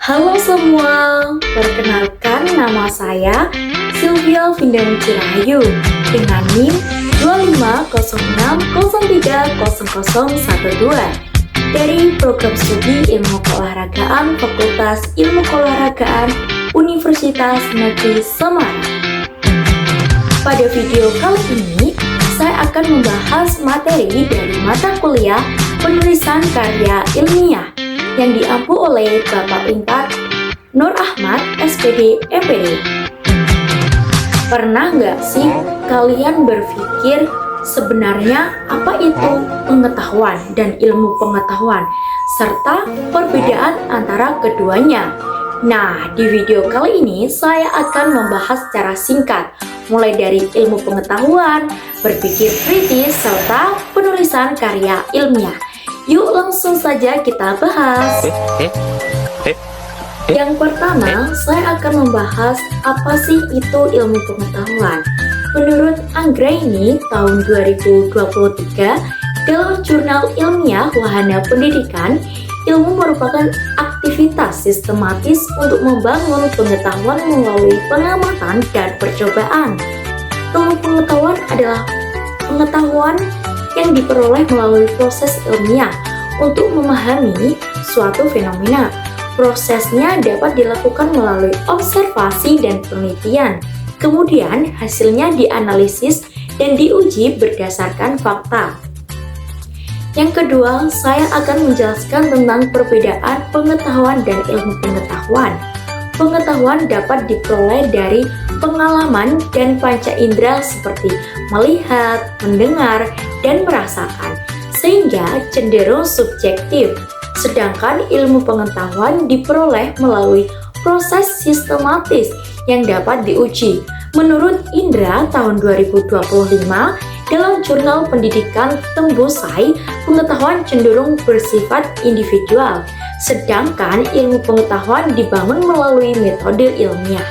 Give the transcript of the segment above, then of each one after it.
Halo semua, perkenalkan nama saya Sylvia Vindan Cirayu dengan NIM 2506030012 dari Program Studi Ilmu Keolahragaan Fakultas Ilmu Keolahragaan Universitas Negeri Semarang. Pada video kali ini, saya akan membahas materi dari mata kuliah penulisan karya ilmiah yang diampu oleh Bapak Unpad Nur Ahmad, SPD, MPD. Pernah nggak sih kalian berpikir sebenarnya apa itu pengetahuan dan ilmu pengetahuan, serta perbedaan antara keduanya? Nah, di video kali ini saya akan membahas secara singkat, mulai dari ilmu pengetahuan, berpikir kritis, serta penulisan karya ilmiah. Yuk langsung saja kita bahas. Yang pertama, saya akan membahas apa sih itu ilmu pengetahuan. Menurut Anggraini tahun 2023 dalam jurnal ilmiah Wahana Pendidikan, ilmu merupakan aktivitas sistematis untuk membangun pengetahuan melalui pengamatan dan percobaan. Ilmu pengetahuan adalah pengetahuan yang diperoleh melalui proses ilmiah untuk memahami suatu fenomena. Prosesnya dapat dilakukan melalui observasi dan penelitian. Kemudian hasilnya dianalisis dan diuji berdasarkan fakta. Yang kedua, saya akan menjelaskan tentang perbedaan pengetahuan dan ilmu pengetahuan. Pengetahuan dapat diperoleh dari pengalaman dan panca indera seperti melihat, mendengar, dan merasakan, sehingga cenderung subjektif. Sedangkan ilmu pengetahuan diperoleh melalui proses sistematis yang dapat diuji. Menurut Indra tahun 2025, dalam jurnal pendidikan Tembusai, pengetahuan cenderung bersifat individual, sedangkan ilmu pengetahuan dibangun melalui metode ilmiah.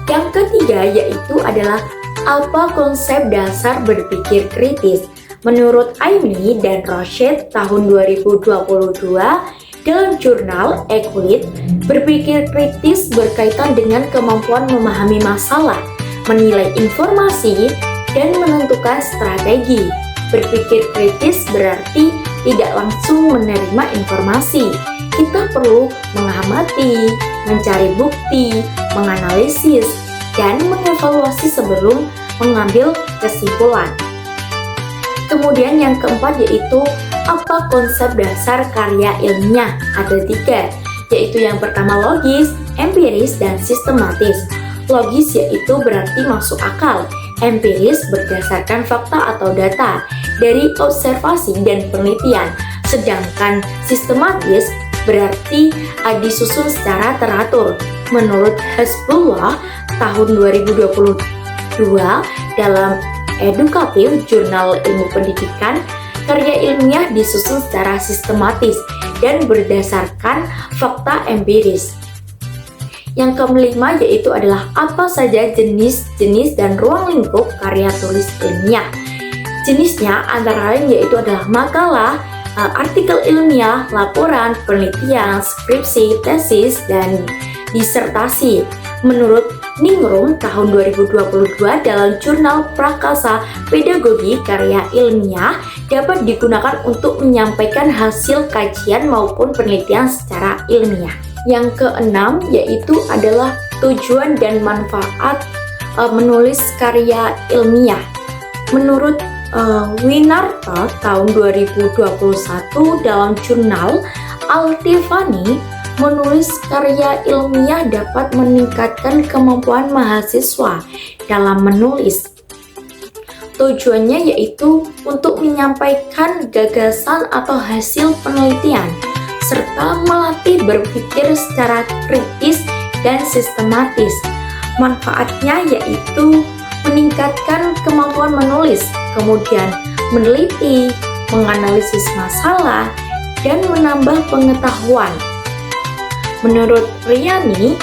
Yang ketiga yaitu adalah apa konsep dasar berpikir kritis. Menurut Aimi dan Rashid tahun 2022 dalam jurnal Euclid, berpikir kritis berkaitan dengan kemampuan memahami masalah, menilai informasi, dan menentukan strategi. Berpikir kritis berarti tidak langsung menerima informasi. Kita perlu mengamati, mencari bukti, menganalisis, dan mengevaluasi sebelum mengambil kesimpulan. Kemudian yang keempat yaitu apa konsep dasar karya ilmiah? Ada 3, yaitu yang pertama logis, empiris, dan sistematis. Logis yaitu berarti masuk akal, empiris berdasarkan fakta atau data dari observasi dan penelitian, sedangkan sistematis berarti disusun secara teratur. Menurut Hasbullah tahun 2022 dalam Edukatif Jurnal Ilmu Pendidikan, karya ilmiah disusun secara sistematis dan berdasarkan fakta empiris. Yang kelima yaitu adalah apa saja jenis-jenis dan ruang lingkup karya tulis ilmiah. Jenisnya antara lain yaitu adalah makalah, artikel ilmiah, laporan, penelitian, skripsi, tesis, dan disertasi. Menurut Ningrum tahun 2022 dalam jurnal Prakasa Pedagogi, karya ilmiah dapat digunakan untuk menyampaikan hasil kajian maupun penelitian secara ilmiah. Yang keenam yaitu adalah tujuan dan manfaat menulis karya ilmiah. Menurut Winarta tahun 2021 dalam jurnal Altifani, menulis karya ilmiah dapat meningkatkan kemampuan mahasiswa dalam menulis. Tujuannya yaitu untuk menyampaikan gagasan atau hasil penelitian, serta melatih berpikir secara kritis dan sistematis. Manfaatnya yaitu meningkatkan kemampuan menulis, kemudian meneliti, menganalisis masalah, dan menambah pengetahuan. Menurut Riyani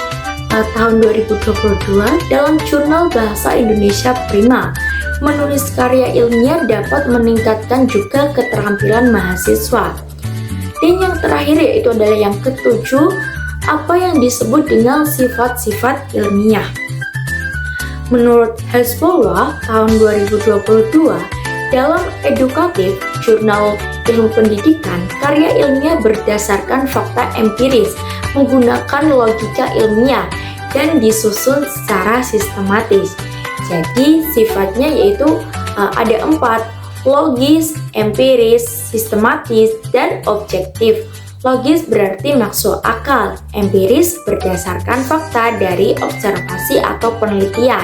tahun 2022 dalam jurnal Bahasa Indonesia Prima, menulis karya ilmiah dapat meningkatkan juga keterampilan mahasiswa. Dan yang terakhir yaitu adalah yang ketujuh, apa yang disebut dengan sifat-sifat ilmiah. Menurut Hezbollah tahun 2022, dalam Edukatif, Jurnal Ilmu Pendidikan, karya ilmiah berdasarkan fakta empiris, menggunakan logika ilmiah, dan disusun secara sistematis. Jadi sifatnya yaitu ada 4, logis, empiris, sistematis, dan objektif. Logis berarti masuk akal, empiris berdasarkan fakta dari observasi atau penelitian,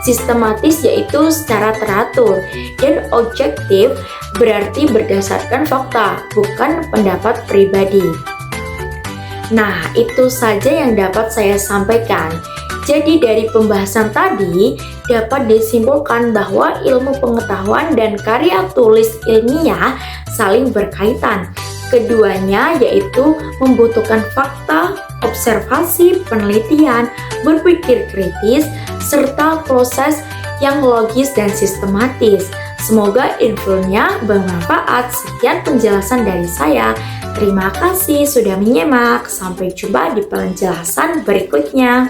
sistematis yaitu secara teratur, dan objektif berarti berdasarkan fakta, bukan pendapat pribadi. Nah, itu saja yang dapat saya sampaikan. Jadi dari pembahasan tadi dapat disimpulkan bahwa ilmu pengetahuan dan karya tulis ilmiah saling berkaitan. Keduanya yaitu membutuhkan fakta, observasi, penelitian, berpikir kritis, serta proses yang logis dan sistematis. Semoga infonya bermanfaat. Sekian penjelasan dari saya. Terima kasih sudah menyimak. Sampai jumpa di penjelasan berikutnya.